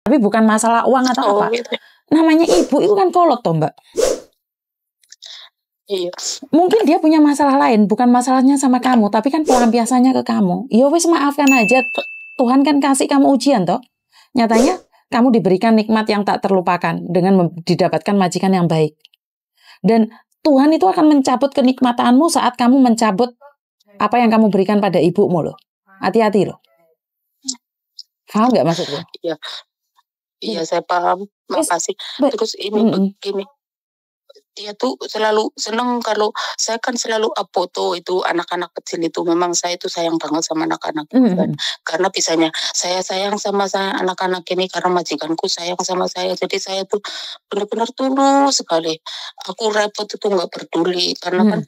Tapi bukan masalah uang atau apa. Gitu. Namanya ibu itu kan kolot toh Mbak. Iya. Mungkin dia punya masalah lain, bukan masalahnya sama kamu, tapi kan pelampiasannya ke kamu. Ya wis maafkan aja. Tuhan kan kasih kamu ujian toh. Nyatanya kamu diberikan nikmat yang tak terlupakan dengan didapatkan majikan yang baik. Dan Tuhan itu akan mencabut kenikmatanmu saat kamu mencabut apa yang kamu berikan pada ibumu loh. Hati-hati loh. Paham nggak maksudnya? Iya, saya paham. Makasih. Terus ini begini. Dia tuh selalu seneng kalau saya kan selalu foto itu anak-anak kecil itu. Memang saya itu sayang banget sama anak-anak kan. Karena bisanya saya sayang sama anak-anak ini karena majikanku sayang sama saya. Jadi saya tuh benar-benar tulus sekali. Aku repot itu nggak peduli karena kan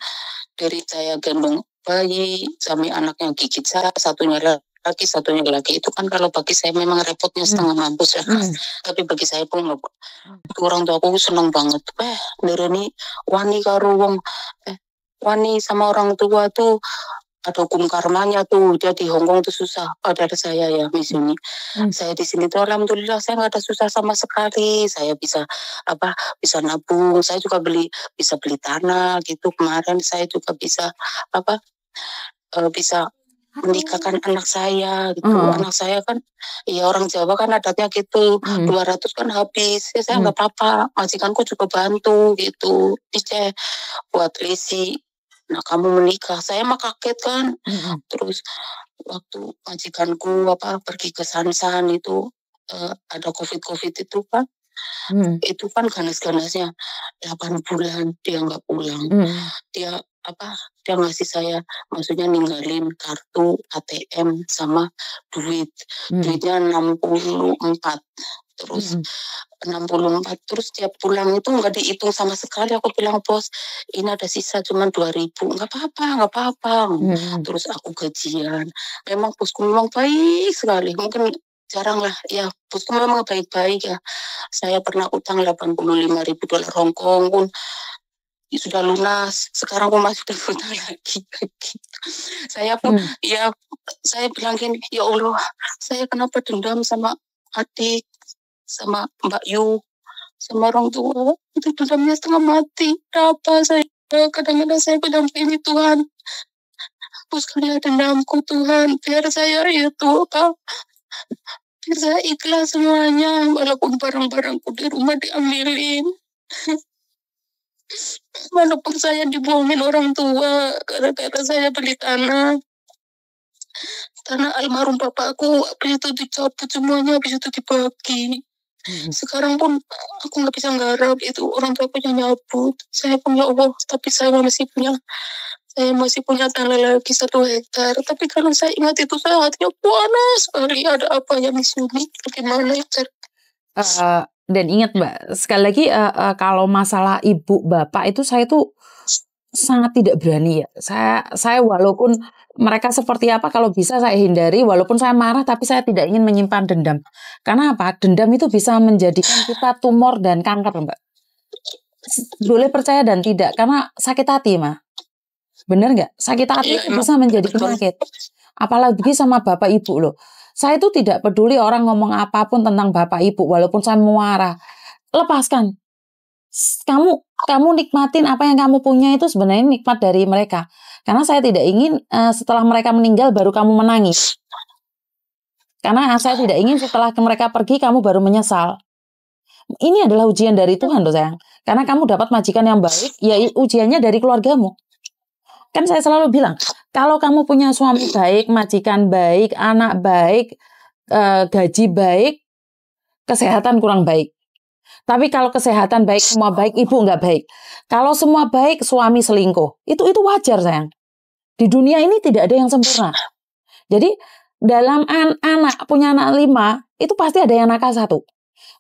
dari saya gendong bayi sampai anaknya gigit saya, satunya laki satunya laki, itu kan kalau bagi saya memang repotnya setengah mampus ya kan. Tapi bagi saya pun orang tua aku seneng banget ini wani karo wong wani sama orang tua tuh ada hukum karmanya tuh. Dia di Hongkong tuh susah, padahal saya ya di sini saya di sini tuh alhamdulillah saya nggak ada susah sama sekali. Saya bisa bisa nabung, saya juga bisa beli tanah gitu. Kemarin saya juga bisa bisa menikahkan anak saya gitu. Anak saya kan ya orang Jawa kan adatnya gitu, 200 kan habis. Ya, saya nggak apa-apa, majikanku juga bantu gitu. Ini buat lesi. Nah, kamu menikah, saya mah kaget kan. Terus waktu majikanku pergi ke Sansan itu ada covid itu kan. Itu kan ganas-ganasnya 8 bulan dia nggak pulang. Dia dia ngasih saya, maksudnya ninggalin kartu ATM sama duitnya 64. Terus 64, terus tiap pulang itu nggak dihitung sama sekali. Aku bilang, bos ini ada sisa cuma 2.000. nggak apa-apa. Terus aku gajian, memang bosku memang baik sekali. Mungkin jarang lah ya, bosku memang baik-baik ya. Saya pernah utang $85.000 Hongkong pun sudah lunas, sekarang pun masih berhutang lagi. Saya pun ya saya bilang gini, ya Allah, saya kenapa dendam sama adik, sama Mbak Yu, sama orang tua, itu dendamnya setengah mati. Apa saya kadang-kadang saya bilang ini Tuhan, hapuskan dendamku Tuhan, biar saya biar saya ikhlas semuanya, walaupun barang-barangku di rumah diambilin. Walaupun saya dibohongin orang tua gara-gara saya beli tanah almarhum bapakku, habis itu dicabut semuanya, habis itu dibagi. Sekarang pun aku nggak bisa nggarap, itu orang tua punya nyabut. Saya punya Allah, tapi saya masih punya tanah lagi 1 hektar. Tapi kalau saya ingat itu, saya hatinya panas sekali. Ada apa ya Misuni? Bagaimana ya? Dan ingat Mbak, sekali lagi kalau masalah ibu bapak itu saya tuh sangat tidak berani ya. Saya walaupun mereka seperti apa, kalau bisa saya hindari. Walaupun saya marah, tapi saya tidak ingin menyimpan dendam. Karena apa? Dendam itu bisa menjadikan kita tumor dan kanker Mbak. Boleh percaya dan tidak, karena sakit hati mah. Bener nggak? Sakit hati itu bisa menjadi penyakit. Apalagi sama bapak ibu loh. Saya itu tidak peduli orang ngomong apapun tentang bapak ibu, walaupun saya marah. Lepaskan. Kamu nikmatin apa yang kamu punya, itu sebenarnya nikmat dari mereka. Karena saya tidak ingin setelah mereka meninggal baru kamu menangis. Karena saya tidak ingin setelah mereka pergi kamu baru menyesal. Ini adalah ujian dari Tuhan loh sayang. Karena kamu dapat majikan yang baik, ya ujiannya dari keluargamu. Kan saya selalu bilang, kalau kamu punya suami baik, majikan baik, anak baik, gaji baik, kesehatan kurang baik. Tapi kalau kesehatan baik, semua baik, ibu nggak baik. Kalau semua baik, suami selingkuh. Itu wajar sayang. Di dunia ini tidak ada yang sempurna. Jadi dalam punya anak 5, itu pasti ada yang nakal 1.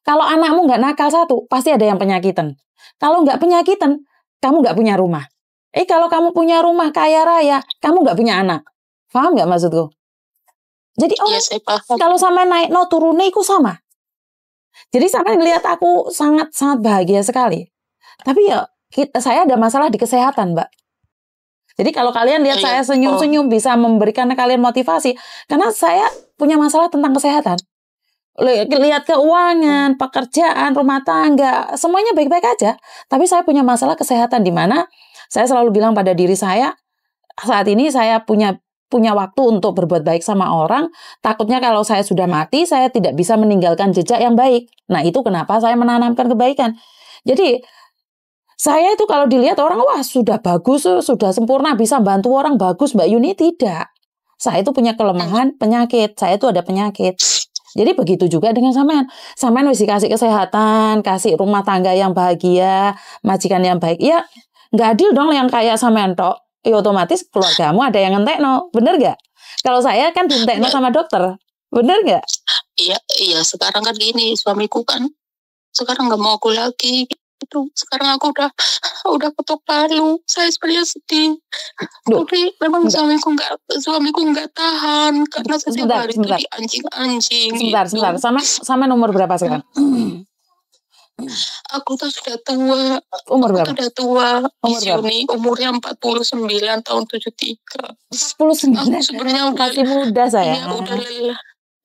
Kalau anakmu nggak nakal 1, pasti ada yang penyakitan. Kalau nggak penyakitan, kamu nggak punya rumah. Kalau kamu punya rumah kaya raya, kamu nggak punya anak. Paham nggak maksudku? Jadi kalau sampai naik turunnya itu sama. Jadi sampai ngelihat aku sangat bahagia sekali. Tapi ya saya ada masalah di kesehatan Mbak. Jadi kalau kalian lihat saya senyum-senyum bisa memberikan kalian motivasi, karena saya punya masalah tentang kesehatan. lihat keuangan, pekerjaan, rumah tangga, semuanya baik-baik aja. Tapi saya punya masalah kesehatan, di mana saya selalu bilang pada diri saya, saat ini saya punya waktu untuk berbuat baik sama orang. Takutnya kalau saya sudah mati, saya tidak bisa meninggalkan jejak yang baik. Nah, itu kenapa saya menanamkan kebaikan. Jadi saya itu kalau dilihat orang, wah sudah bagus, sudah sempurna, bisa bantu orang, bagus Mbak Yuni. Tidak. Saya itu punya kelemahan, penyakit. Saya itu ada penyakit. Jadi begitu juga dengan sampean. Sampean wis dikasih kesehatan, kasih rumah tangga yang bahagia, majikan yang baik. Ya, nggak adil dong yang kayak sampean tok. Ya otomatis keluargamu ada yang ngentekno. Bener nggak? Kalau saya kan dientekno sama dokter. Bener nggak? Iya. Sekarang kan gini, suamiku kan sekarang nggak mau aku lagi. Itu sekarang aku udah ketok palu. Saya sebenarnya sedih. Tapi memang suamiku nggak tahan karena setiap hari itu di anjing-anjing. Sebentar. Sama umur berapa sekarang? Aku tuh sudah tua. Umur berapa? Sudah tua. Umur berapa? Umurnya 49 tahun 73. 49. Aku sebenarnya masih muda saya. Iya, udah lelah.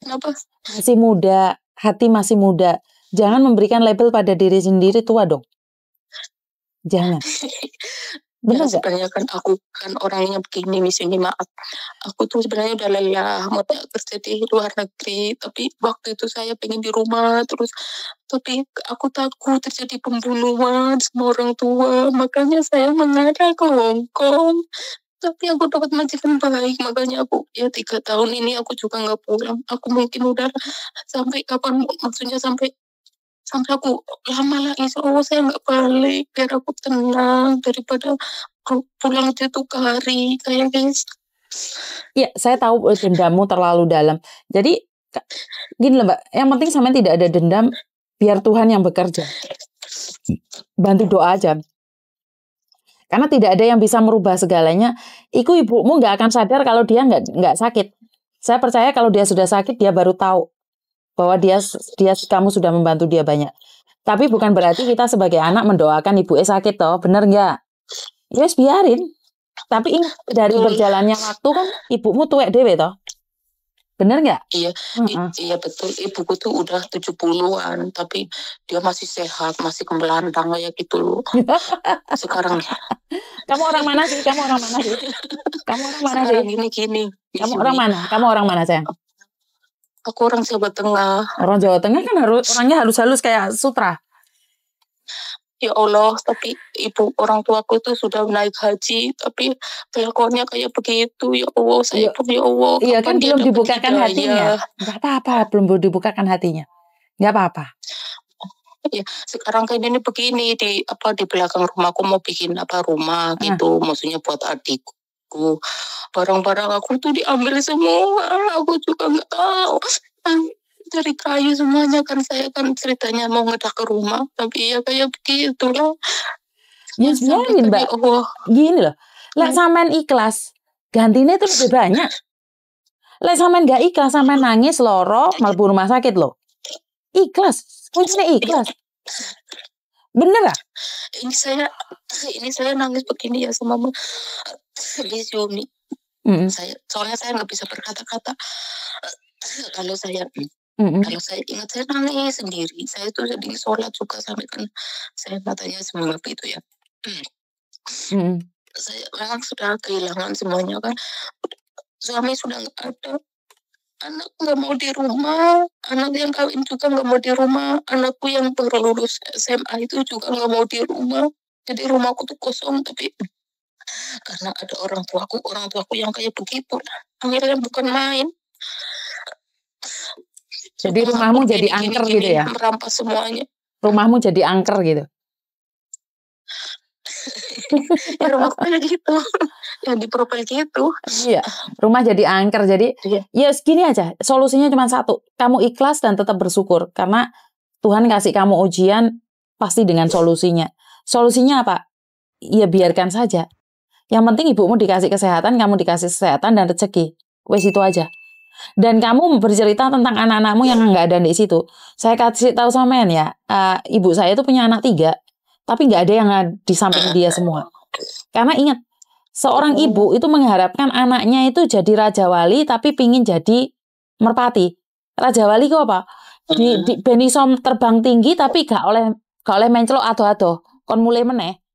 Kenapa? Masih muda, hati masih muda. Jangan memberikan label pada diri sendiri tua dong. Jangan. Benar ya, sebenarnya kan aku kan orangnya begini, misalnya maaf. Aku tuh sebenarnya udah lelah mau kerja di luar negeri, tapi waktu itu saya pengen di rumah terus, tapi aku takut terjadi pembunuhan sama orang tua, makanya saya mengarah ke Hong Kong. Tapi aku dapat majikan baik, makanya aku ya 3 tahun ini aku juga nggak pulang. Aku mungkin udah sampai kapan, maksudnya sampai aku lama lagi, saya nggak balik biar aku tenang daripada pulang itu hari kayak guys. Iya, saya tahu dendammu terlalu dalam. Jadi gini loh Mbak, yang penting sampai tidak ada dendam, biar Tuhan yang bekerja. Bantu doa aja. Karena tidak ada yang bisa merubah segalanya. Ibumu nggak akan sadar kalau dia nggak sakit. Saya percaya kalau dia sudah sakit, dia baru tahu bahwa kamu sudah membantu dia banyak. Tapi bukan berarti kita sebagai anak mendoakan ibu sakit toh, bener nggak? Yes, biarin. Tapi ingat, dari berjalannya waktu kan ibumu tuwek dewe toh. Bener nggak? Iya, iya betul. Ibuku tuh udah 70-an, tapi dia masih sehat, masih kembelantang kayak gitu loh. Sekarang. Kamu orang mana sih? Kamu orang mana sih? Gini. Kamu orang mana? Kamu orang mana sayang? Aku orang Jawa Tengah. Orang Jawa Tengah kan orangnya halus-halus kayak sutra. Ya Allah, tapi orang tuaku itu sudah naik haji, tapi kelakuannya kayak begitu. Ya Allah, saya pun ya Allah. Iya kan belum dibukakan hatinya. Gak apa-apa, belum dibukakan hatinya. Gak apa-apa. Ya, sekarang kayak ini begini di belakang rumahku mau bikin rumah gitu, maksudnya buat adikku. Barang-barang aku tuh diambil semua, aku juga nggak tahu. Dari kayu semuanya kan, saya kan ceritanya mau ngedak ke rumah, tapi ya kayak begitu loh. Ya biarin Mbak, gini loh, lek sampean ikhlas, gantinya itu lebih banyak. Lek sampean gak ikhlas, sampean nangis, loro, mlebu rumah sakit loh. Ikhlas, kuncinya ikhlas. Bener lah. Ini saya nangis begini ya sama Miss Yuni. Soalnya saya nggak bisa berkata-kata. Kalau saya ingat, saya nangis sendiri. Saya tuh sedih sholat juga sampai kan saya matanya semua itu ya. Saya memang sudah kehilangan semuanya kan. Suami sudah nggak ada. Anak nggak mau di rumah, anak yang kawin juga nggak mau di rumah, anakku yang baru lulus SMA itu juga nggak mau di rumah. Jadi rumahku tuh kosong, tapi karena ada orang tuaku yang kayak begitu, akhirnya bukan main. Jadi rumahmu jadi angker gitu ya? Merampas semuanya. Rumahmu jadi angker gitu? Ya rumahku kayak gitu. Yang di profil gitu. Iya, rumah jadi angker. Jadi ya segini aja, solusinya cuma satu. Kamu ikhlas dan tetap bersyukur. Karena Tuhan kasih kamu ujian pasti dengan solusinya. Solusinya apa? Ya biarkan saja. Yang penting ibumu dikasih kesehatan, kamu dikasih kesehatan dan rezeki. Wes itu aja. Dan kamu bercerita tentang anak-anakmu yang nggak ada di situ. Saya kasih tahu sampean ya, ibu saya itu punya anak 3, tapi nggak ada yang di samping dia semua. Karena ingat, seorang ibu itu mengharapkan anaknya itu jadi raja wali, tapi pingin jadi merpati. Raja wali itu apa? Di ben iso terbang tinggi tapi gak oleh mencelok ado-ado. Kon mulai meneh.